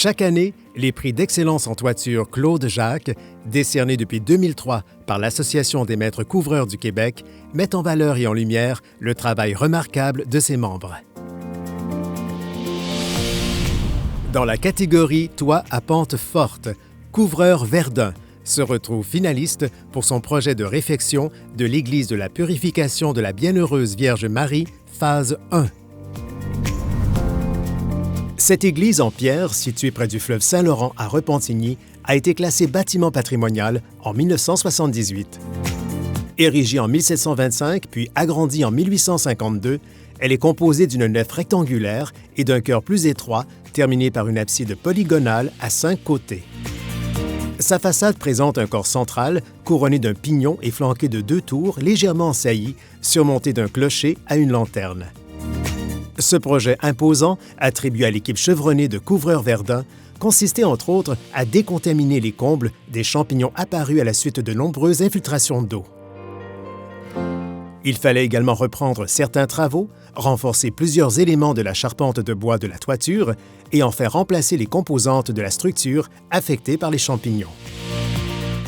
Chaque année, les prix d'excellence en toiture Claude Jacques, décernés depuis 2003 par l'Association des maîtres couvreurs du Québec, mettent en valeur et en lumière le travail remarquable de ses membres. Dans la catégorie Toit à pente forte, Couvreur Verdun se retrouve finaliste pour son projet de réfection de l'Église de la Purification de la Bienheureuse Vierge Marie, phase 1. Cette église en pierre, située près du fleuve Saint-Laurent à Repentigny, a été classée bâtiment patrimonial en 1978. Érigée en 1725 puis agrandie en 1852, elle est composée d'une nef rectangulaire et d'un chœur plus étroit, terminé par une abside polygonale à 5 côtés. Sa façade présente un corps central couronné d'un pignon et flanqué de 2 tours légèrement saillies, surmontées d'un clocher à une lanterne. Ce projet imposant, attribué à l'équipe chevronnée de Couvreur Verdun, consistait entre autres à décontaminer les combles des champignons apparus à la suite de nombreuses infiltrations d'eau. Il fallait également reprendre certains travaux, renforcer plusieurs éléments de la charpente de bois de la toiture et en faire remplacer les composantes de la structure affectées par les champignons.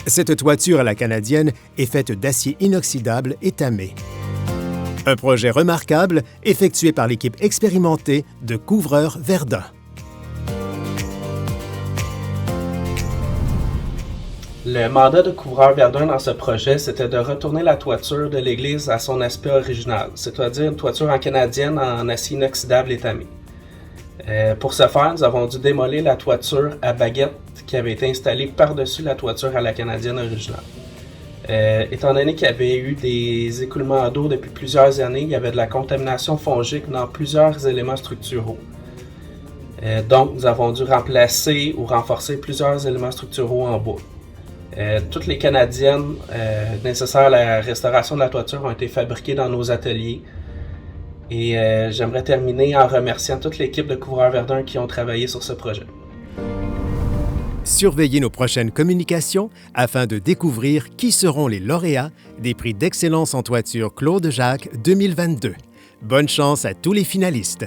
Cette toiture à la canadienne est faite d'acier inoxydable et tamé. Un projet remarquable effectué par l'équipe expérimentée de Couvreur Verdun. Le mandat de Couvreur Verdun dans ce projet, c'était de retourner la toiture de l'église à son aspect original, c'est-à-dire une toiture en canadienne en acier inoxydable et tamé. Pour ce faire, nous avons dû démolir la toiture à baguette qui avait été installée par-dessus la toiture à la canadienne originale. Étant donné qu'il y avait eu des écoulements d'eau depuis plusieurs années, il y avait de la contamination fongique dans plusieurs éléments structuraux. Donc, nous avons dû remplacer ou renforcer plusieurs éléments structuraux en bois. Toutes les canadiennes nécessaires à la restauration de la toiture ont été fabriquées dans nos ateliers. Et j'aimerais terminer en remerciant toute l'équipe de Couvreur Verdun qui ont travaillé sur ce projet. Surveillez nos prochaines communications afin de découvrir qui seront les lauréats des prix d'excellence en toiture Claude Jacques 2022. Bonne chance à tous les finalistes!